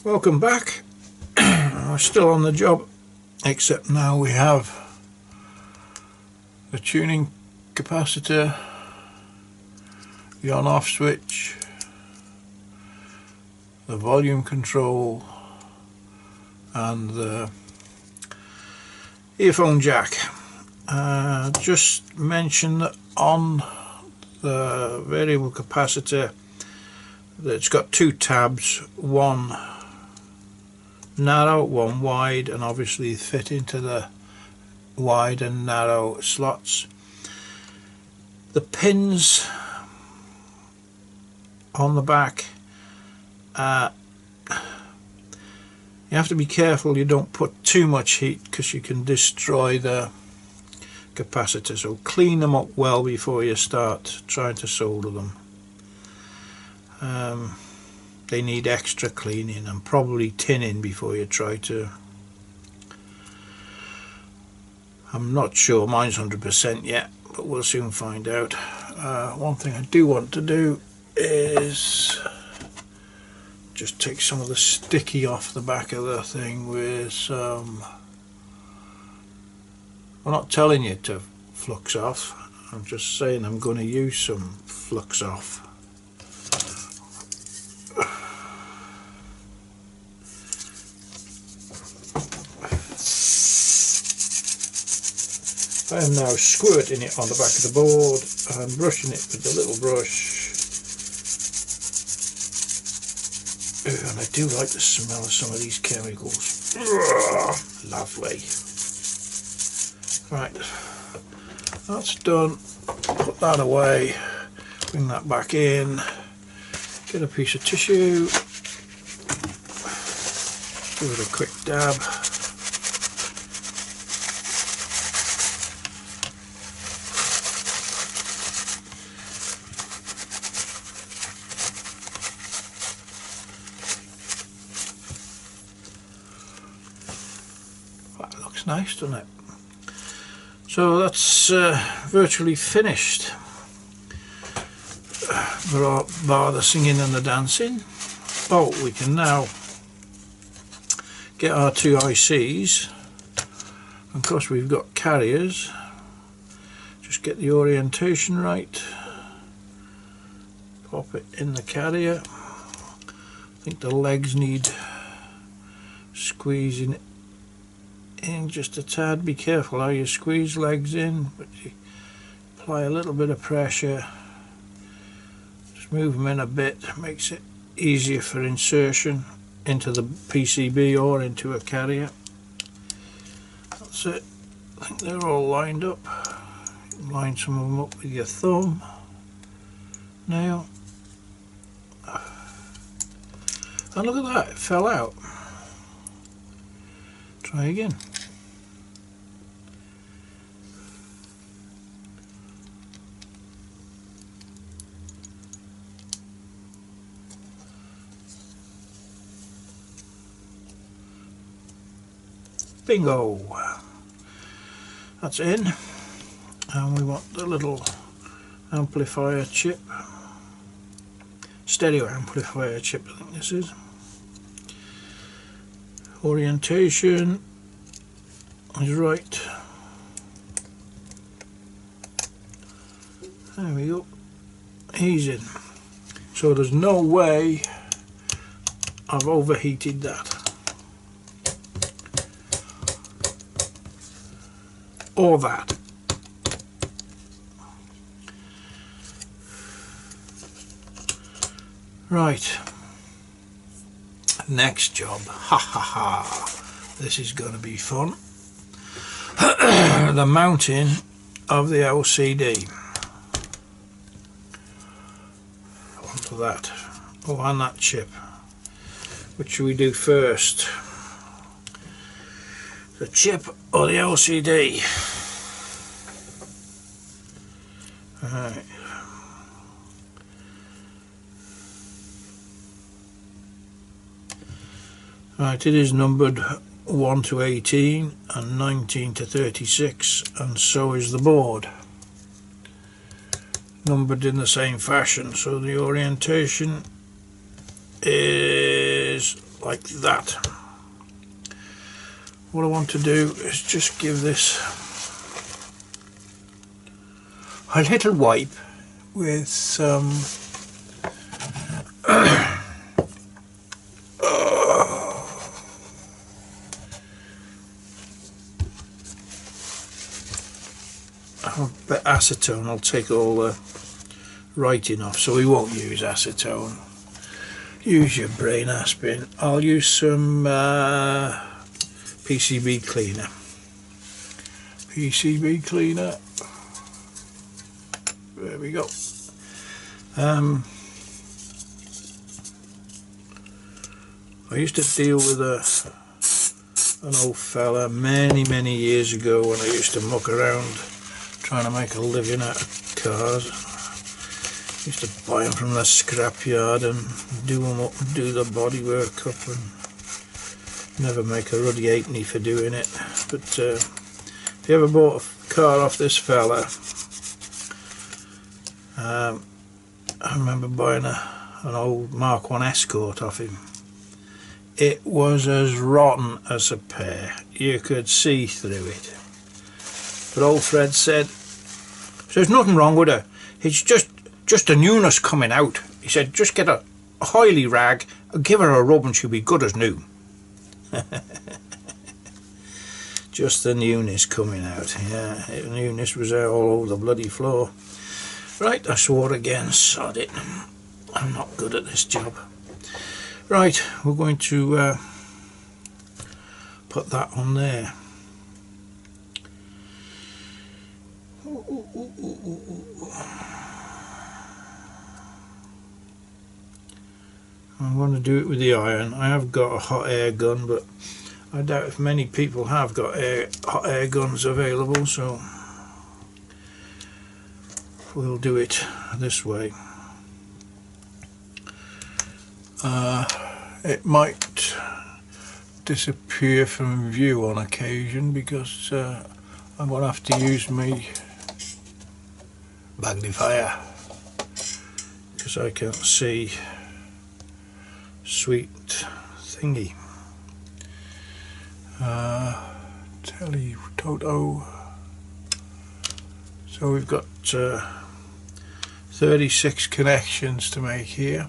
Welcome back. We're still on the job, except now we have the tuning capacitor, the on-off switch, the volume control and the earphone jack. Just mention that on the variable capacitor that it's got two tabs, one narrow, one wide, and obviously fit into the wide and narrow slots. The pins on the back, you have to be careful you don't put too much heat because you can destroy the capacitor, so clean them up well before you start trying to solder them. They need extra cleaning and probably tinning before you try to. I'm not sure, mine's 100% yet, but we'll soon find out. One thing I do want to do is just take some of the sticky off the back of the thing with some, I'm not telling you to flux off, I'm just saying I'm going to use some flux off. I am now squirting it on the back of the board and brushing it with the little brush. Ooh, and I do like the smell of some of these chemicals. Ugh, lovely. Right, that's done. Put that away, bring that back in, get a piece of tissue, give it a quick dab. Nice, doesn't it? So that's virtually finished, bar the singing and the dancing. Oh, we can now get our two ICs. Of course we've got carriers. Just get the orientation right, pop it in the carrier. I think the legs need squeezing in just a tad. Be careful how you squeeze legs in, but you apply a little bit of pressure, just move them in a bit, makes it easier for insertion into the PCB or into a carrier. That's it. I think they're all lined up. Line some of them up with your thumb nail, and look at that, it fell out. Try again. Bingo! That's in, and we want the little amplifier chip, stereo amplifier chip I think this is. Orientation is right. There we go. He's in. So there's no way I've overheated that. Or that. Right. Next job. Ha ha ha. This is going to be fun. The mounting of the LCD onto that. Oh, and that chip. Which should we do first? The chip or the LCD? Alright. Right, it is numbered 1 to 18 and 19 to 36, and so is the board. Numbered in the same fashion, so the orientation is like that. What I want to do is just give this a little wipe with some acetone. I'll take all the writing off, so we won't use acetone. Use your brain aspirin. I'll use some PCB cleaner. PCB cleaner. There we go. I used to deal with an old fella many years ago when I used to muck around trying to make a living out of cars. Used to buy them from the scrapyard and do them up and do the bodywork up, and never make a ruddy halfpenny for doing it. But if you ever bought a car off this fella, I remember buying an old Mark 1 Escort off him. It was as rotten as a pear. You could see through it. But old Fred said, "There's nothing wrong with her. It's just a newness coming out." He said, "Just get a oily rag and give her a rub and she'll be good as new." Just the newness coming out. Yeah, the newness was there all over the bloody floor. Right, I swore again. Sod it. I'm not good at this job. Right, we're going to put that on there. I'm going to do it with the iron. I have got a hot air gun, but I doubt if many people have got hot air guns available, so we'll do it this way. It might disappear from view on occasion because I'm going to have to use my magnifier because I can't see sweet thingy. Telly Toto. So we've got 36 connections to make here.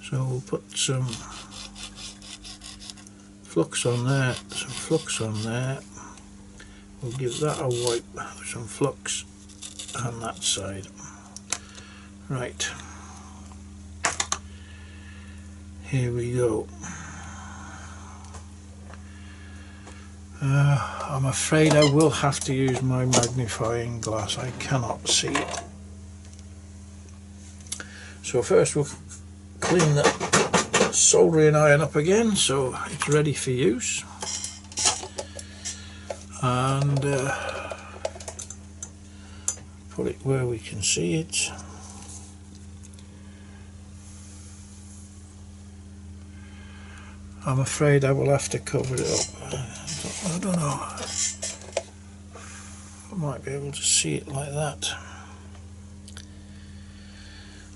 So we'll put some flux on there, some flux on there. We'll give that a wipe with some flux on that side. Right, here we go. I'm afraid I will have to use my magnifying glass. I cannot see it. So first we'll clean the soldering iron up again so it's ready for use. And put it where we can see it. I'm afraid I will have to cover it up. I don't know. I might be able to see it like that.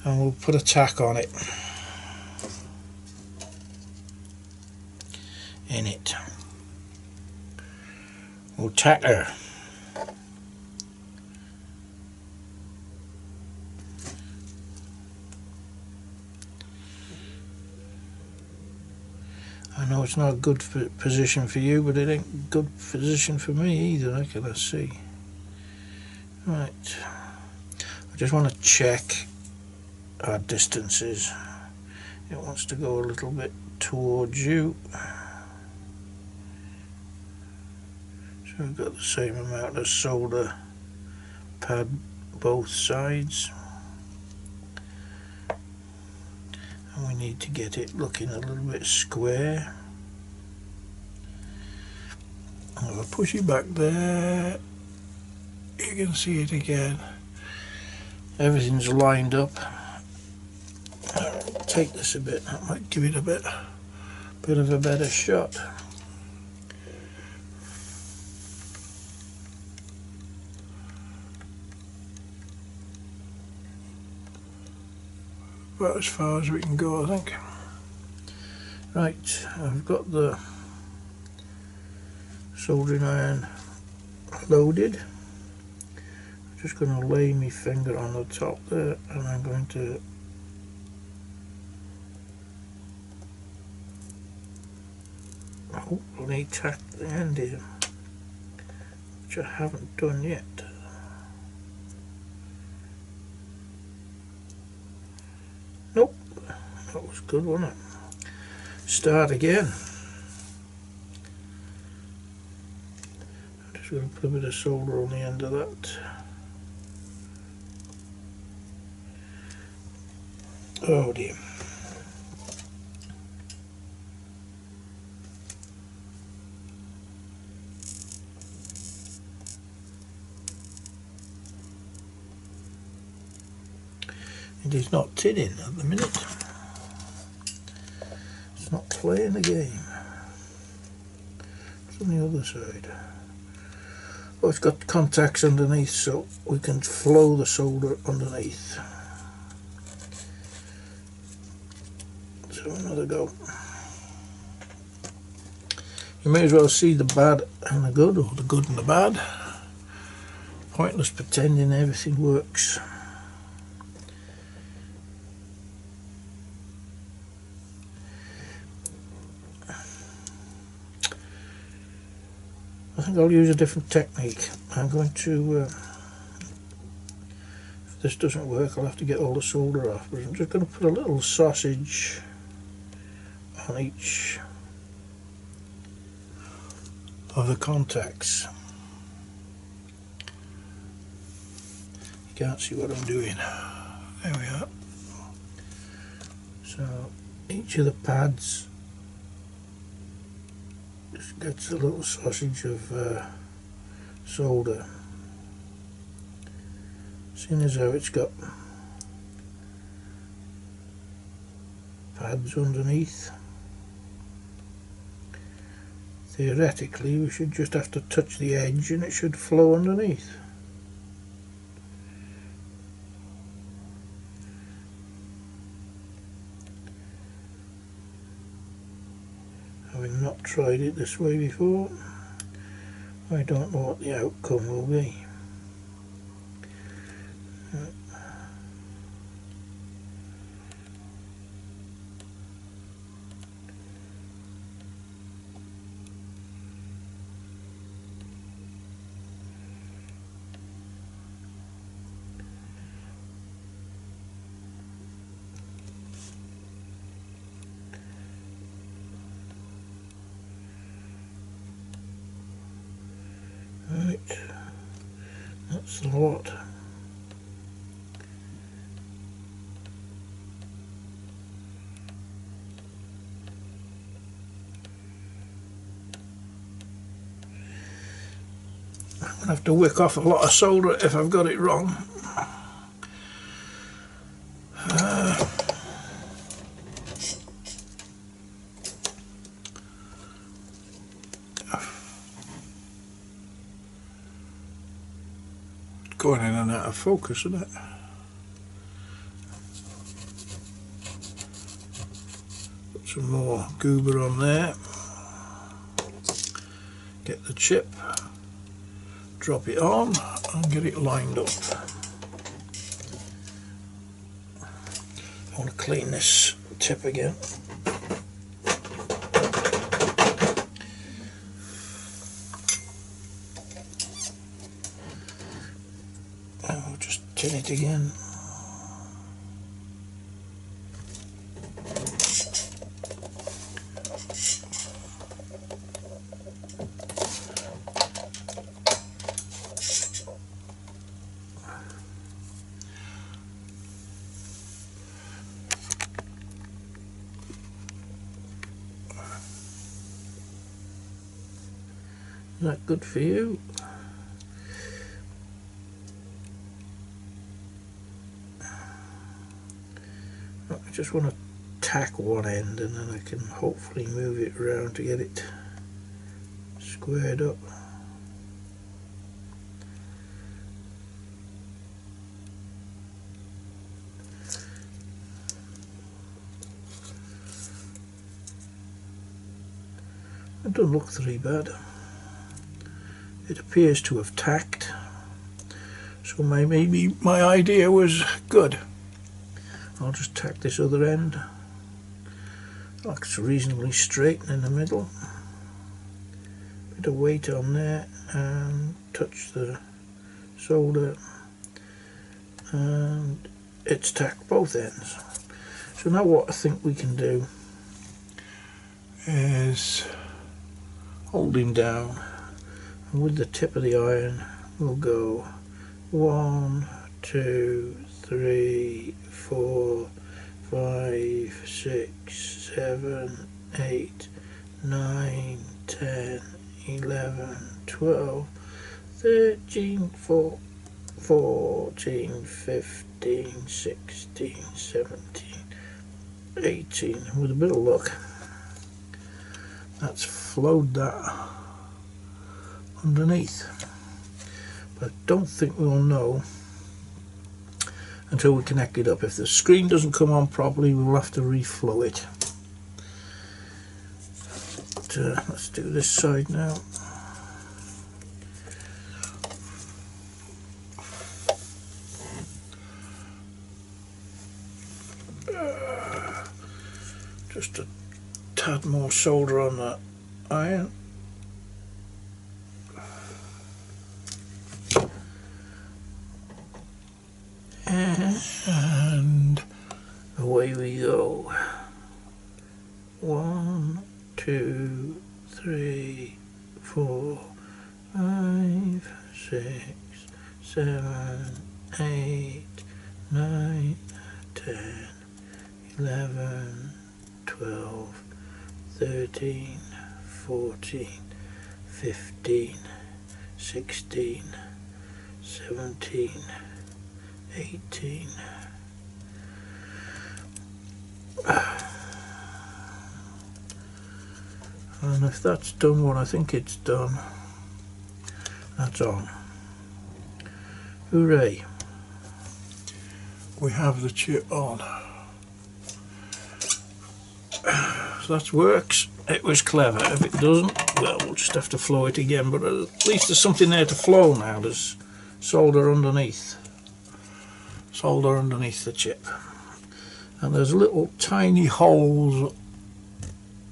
And we'll put a tack on it. In it. We'll tack her. I know it's not a good position for you, but it ain't a good position for me either. I can see. Right. I just want to check our distances. It wants to go a little bit towards you. So we've got the same amount of solder pad both sides. And we need to get it looking a little bit square. I'll push it back there. You can see it again. Everything's lined up. I'll take this a bit. That might give it a bit of a better shot. about as far as we can go, I think. Right, I've got the soldering iron loaded. I'm just going to lay my finger on the top there, and I'm going to hopefully tack the end here, which I haven't done yet. Nope, that was good, wasn't it? Start again. I'm just going to put a bit of solder on the end of that. Oh dear. It is not tinning at the minute. It's not playing the game. It's on the other side. Oh, it's got contacts underneath, so we can flow the solder underneath. So another go. You may as well see the bad and the good, or the good and the bad. Pointless pretending everything works. I think I'll use a different technique. I'm going to, if this doesn't work, I'll have to get all the solder off, but I'm just going to put a little sausage on each of the contacts. You can't see what I'm doing. There we are. So each of the pads just gets a little sausage of solder. Seeing as how it's got pads underneath, theoretically we should just have to touch the edge and it should flow underneath. Having not tried it this way before, I don't know what the outcome will be. Right, that's a lot. I'm going to have to wick off a lot of solder if I've got it wrong. Going in and out of focus, isn't it? Put some more goober on there. Get the chip, drop it on and get it lined up. I want to clean this tip again. And we'll just tin it again. Is that good for you? I just want to tack one end and then I can hopefully move it around to get it squared up. It doesn't look too bad. It appears to have tacked, so maybe my idea was good. I'll just tack this other end. Looks reasonably straight in the middle. Bit of weight on there and touch the solder, and it's tacked both ends. So now what I think we can do is hold him down, and with the tip of the iron we'll go 1, 2, 3, 4, 5, 6, 7, 8, 9, 10, 11, 12, 13, 14, 15, 16, 17, 18. With a bit of luck, that's flowed that underneath. But I don't think we'll know until we connect it up. If the screen doesn't come on properly, we'll have to reflow it. But, let's do this side now. Just a tad more solder on that iron. And away we go. 1, 2, 3, 4, 5, 6, 7, 8, 9, 10, 11, 12, 13, 14, 15, 16, 17, 18. And if that's done what I think it's done, that's on. Hooray! We have the chip on. So that works. It was clever. If it doesn't, well, we'll just have to flow it again, but at least there's something there to flow now. There's solder underneath. Solder underneath the chip. And there's little tiny holes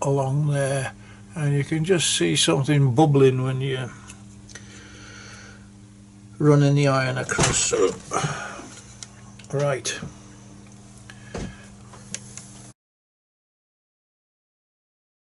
along there, and you can just see something bubbling when you're running the iron across. Right.